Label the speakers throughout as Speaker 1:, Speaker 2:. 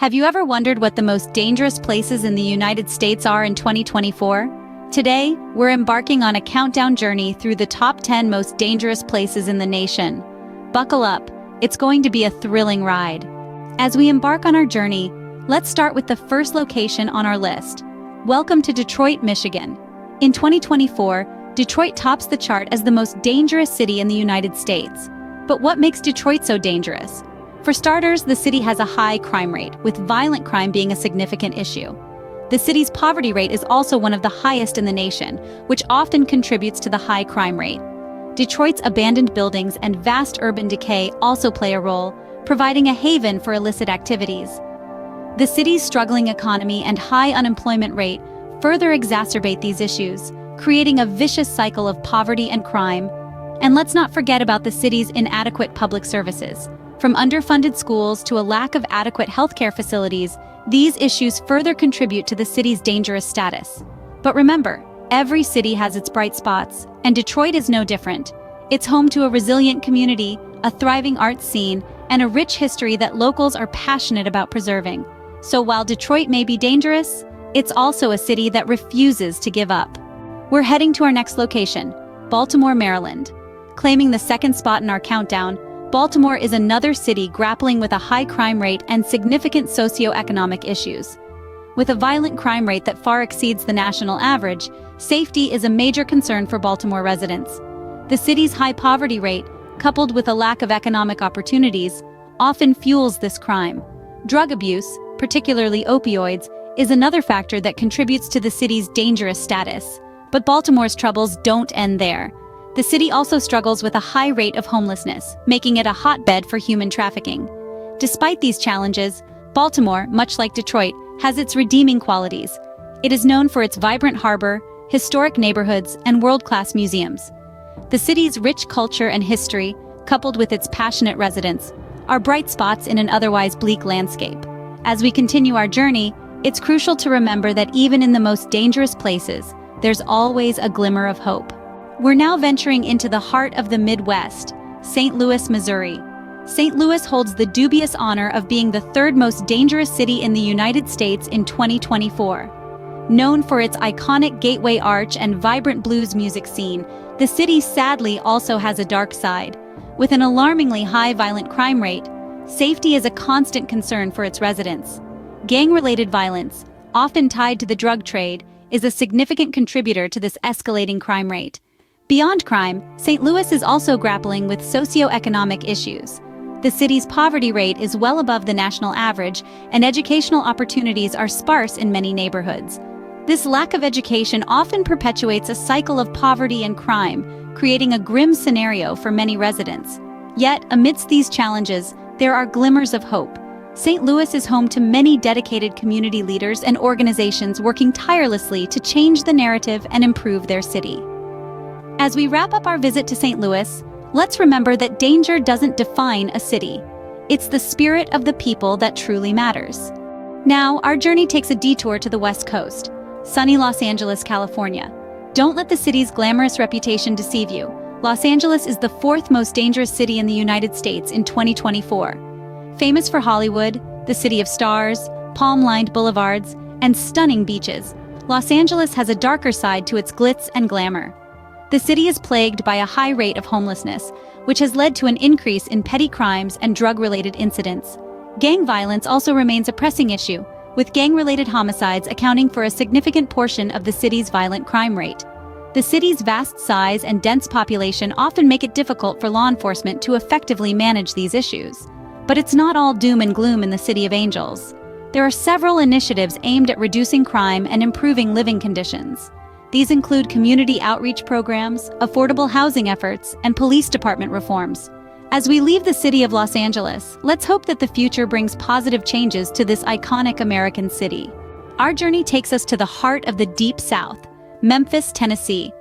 Speaker 1: Have you ever wondered what the most dangerous places in the United States are in 2024? Today, we're embarking on a countdown journey through the top 10 most dangerous places in the nation. Buckle up, it's going to be a thrilling ride. As we embark on our journey, let's start with the first location on our list. Welcome to Detroit, Michigan. In 2024, Detroit tops the chart as the most dangerous city in the United States. But what makes Detroit so dangerous? For starters, the city has a high crime rate, with violent crime being a significant issue. The city's poverty rate is also one of the highest in the nation, which often contributes to the high crime rate. Detroit's abandoned buildings and vast urban decay also play a role, providing a haven for illicit activities. The city's struggling economy and high unemployment rate further exacerbate these issues, creating a vicious cycle of poverty and crime. And let's not forget about the city's inadequate public services. From underfunded schools to a lack of adequate healthcare facilities, these issues further contribute to the city's dangerous status. But remember, every city has its bright spots, and Detroit is no different. It's home to a resilient community, a thriving arts scene, and a rich history that locals are passionate about preserving. So while Detroit may be dangerous, it's also a city that refuses to give up. We're heading to our next location, Baltimore, Maryland. Claiming the second spot in our countdown, Baltimore is another city grappling with a high crime rate and significant socioeconomic issues. With a violent crime rate that far exceeds the national average, safety is a major concern for Baltimore residents. The city's high poverty rate, coupled with a lack of economic opportunities, often fuels this crime. Drug abuse, particularly opioids, is another factor that contributes to the city's dangerous status. But Baltimore's troubles don't end there. The city also struggles with a high rate of homelessness, making it a hotbed for human trafficking. Despite these challenges, Baltimore, much like Detroit, has its redeeming qualities. It is known for its vibrant harbor, historic neighborhoods, and world-class museums. The city's rich culture and history, coupled with its passionate residents, are bright spots in an otherwise bleak landscape. As we continue our journey, it's crucial to remember that even in the most dangerous places, there's always a glimmer of hope. We're now venturing into the heart of the Midwest, St. Louis, Missouri. St. Louis holds the dubious honor of being the third most dangerous city in the United States in 2024. Known for its iconic Gateway Arch and vibrant blues music scene, the city sadly also has a dark side. With an alarmingly high violent crime rate, safety is a constant concern for its residents. Gang-related violence, often tied to the drug trade, is a significant contributor to this escalating crime rate. Beyond crime, St. Louis is also grappling with socioeconomic issues. The city's poverty rate is well above the national average, and educational opportunities are sparse in many neighborhoods. This lack of education often perpetuates a cycle of poverty and crime, creating a grim scenario for many residents. Yet, amidst these challenges, there are glimmers of hope. St. Louis is home to many dedicated community leaders and organizations working tirelessly to change the narrative and improve their city. As we wrap up our visit to St. Louis, let's remember that danger doesn't define a city. It's the spirit of the people that truly matters. Now, our journey takes a detour to the West Coast, sunny Los Angeles, California. Don't let the city's glamorous reputation deceive you. Los Angeles is the fourth most dangerous city in the United States in 2024. Famous for Hollywood, the city of stars, palm-lined boulevards, and stunning beaches, Los Angeles has a darker side to its glitz and glamour. The city is plagued by a high rate of homelessness, which has led to an increase in petty crimes and drug-related incidents. Gang violence also remains a pressing issue, with gang-related homicides accounting for a significant portion of the city's violent crime rate. The city's vast size and dense population often make it difficult for law enforcement to effectively manage these issues. But it's not all doom and gloom in the City of Angels. There are several initiatives aimed at reducing crime and improving living conditions. These include community outreach programs, affordable housing efforts, and police department reforms. As we leave the city of Los Angeles, let's hope that the future brings positive changes to this iconic American city. Our journey takes us to the heart of the Deep South, Memphis, Tennessee.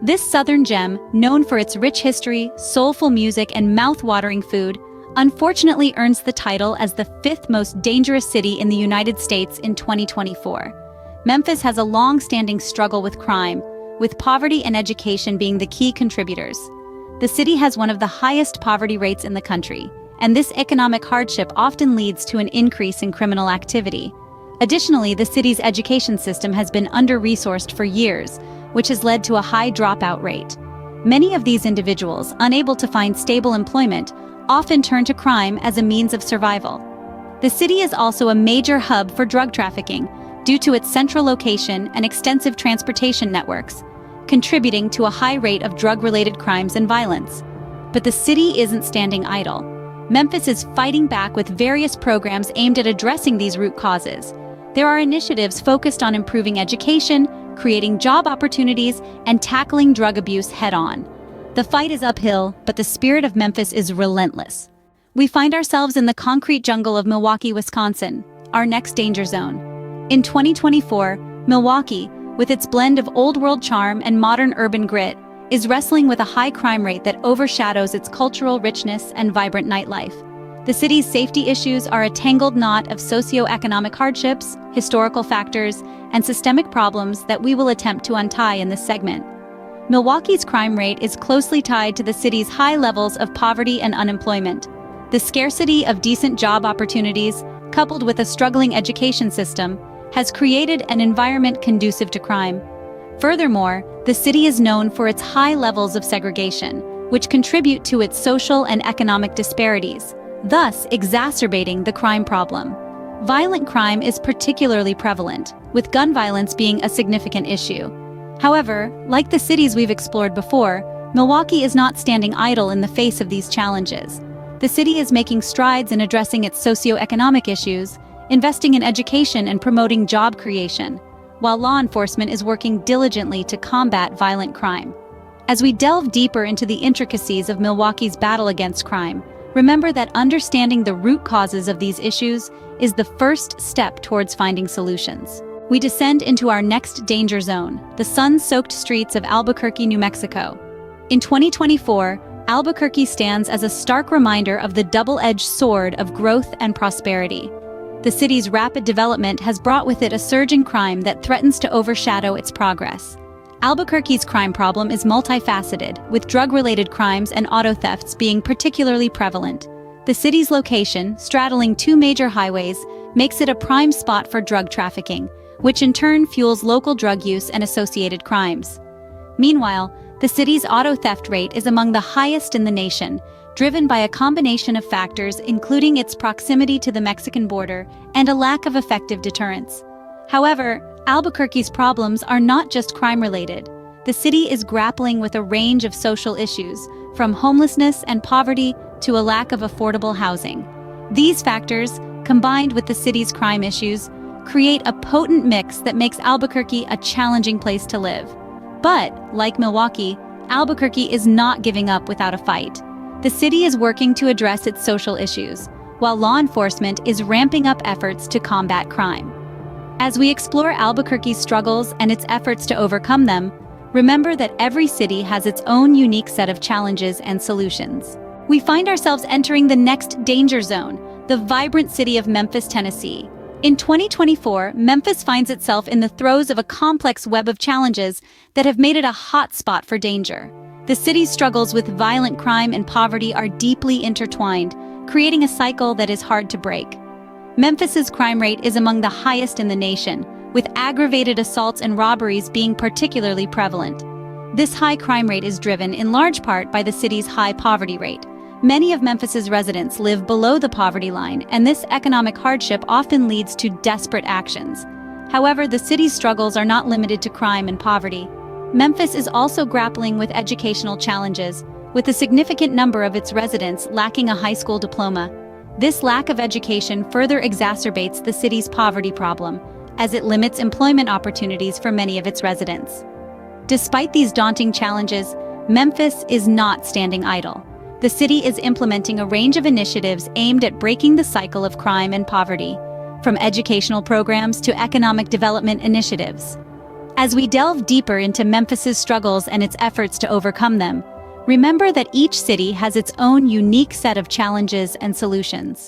Speaker 1: This southern gem, known for its rich history, soulful music, and mouth-watering food, unfortunately earns the title as the fifth most dangerous city in the United States in 2024. Memphis has a long-standing struggle with crime, with poverty and education being the key contributors. The city has one of the highest poverty rates in the country, and this economic hardship often leads to an increase in criminal activity. Additionally, the city's education system has been under-resourced for years, which has led to a high dropout rate. Many of these individuals, unable to find stable employment, often turn to crime as a means of survival. The city is also a major hub for drug trafficking due to its central location and extensive transportation networks, contributing to a high rate of drug-related crimes and violence. But the city isn't standing idle. Memphis is fighting back with various programs aimed at addressing these root causes. There are initiatives focused on improving education, creating job opportunities, and tackling drug abuse head-on. The fight is uphill, but the spirit of Memphis is relentless. We find ourselves in the concrete jungle of Milwaukee, Wisconsin, our next danger zone. In 2024, Milwaukee, with its blend of old-world charm and modern urban grit, is wrestling with a high crime rate that overshadows its cultural richness and vibrant nightlife. The city's safety issues are a tangled knot of socio-economic hardships, historical factors, and systemic problems that we will attempt to untie in this segment. Milwaukee's crime rate is closely tied to the city's high levels of poverty and unemployment. The scarcity of decent job opportunities, coupled with a struggling education system, has created an environment conducive to crime. Furthermore, the city is known for its high levels of segregation, which contribute to its social and economic disparities, thus exacerbating the crime problem. Violent crime is particularly prevalent, with gun violence being a significant issue. However, like the cities we've explored before, Milwaukee is not standing idle in the face of these challenges. The city is making strides in addressing its socio-economic issues, investing in education and promoting job creation, while law enforcement is working diligently to combat violent crime. As we delve deeper into the intricacies of Milwaukee's battle against crime, remember that understanding the root causes of these issues is the first step towards finding solutions. We descend into our next danger zone, the sun-soaked streets of Albuquerque, New Mexico. In 2024, Albuquerque stands as a stark reminder of the double-edged sword of growth and prosperity. The city's rapid development has brought with it a surge in crime that threatens to overshadow its progress. Albuquerque's crime problem is multifaceted, with drug-related crimes and auto thefts being particularly prevalent. The city's location, straddling two major highways, makes it a prime spot for drug trafficking, which in turn fuels local drug use and associated crimes. Meanwhile, the city's auto theft rate is among the highest in the nation, driven by a combination of factors including its proximity to the Mexican border and a lack of effective deterrence. However, Albuquerque's problems are not just crime-related. The city is grappling with a range of social issues, from homelessness and poverty to a lack of affordable housing. These factors, combined with the city's crime issues, create a potent mix that makes Albuquerque a challenging place to live. But, like Milwaukee, Albuquerque is not giving up without a fight. The city is working to address its social issues, while law enforcement is ramping up efforts to combat crime. As we explore Albuquerque's struggles and its efforts to overcome them, remember that every city has its own unique set of challenges and solutions. We find ourselves entering the next danger zone, the vibrant city of Memphis, Tennessee. In 2024, Memphis finds itself in the throes of a complex web of challenges that have made it a hot spot for danger. The city's struggles with violent crime and poverty are deeply intertwined, creating a cycle that is hard to break. Memphis's crime rate is among the highest in the nation, with aggravated assaults and robberies being particularly prevalent. This high crime rate is driven in large part by the city's high poverty rate. Many of Memphis's residents live below the poverty line, and this economic hardship often leads to desperate actions. However, the city's struggles are not limited to crime and poverty. Memphis is also grappling with educational challenges, with a significant number of its residents lacking a high school diploma. This lack of education further exacerbates the city's poverty problem, as it limits employment opportunities for many of its residents. Despite these daunting challenges, Memphis is not standing idle. The city is implementing a range of initiatives aimed at breaking the cycle of crime and poverty, from educational programs to economic development initiatives. As we delve deeper into Memphis's struggles and its efforts to overcome them, remember that each city has its own unique set of challenges and solutions.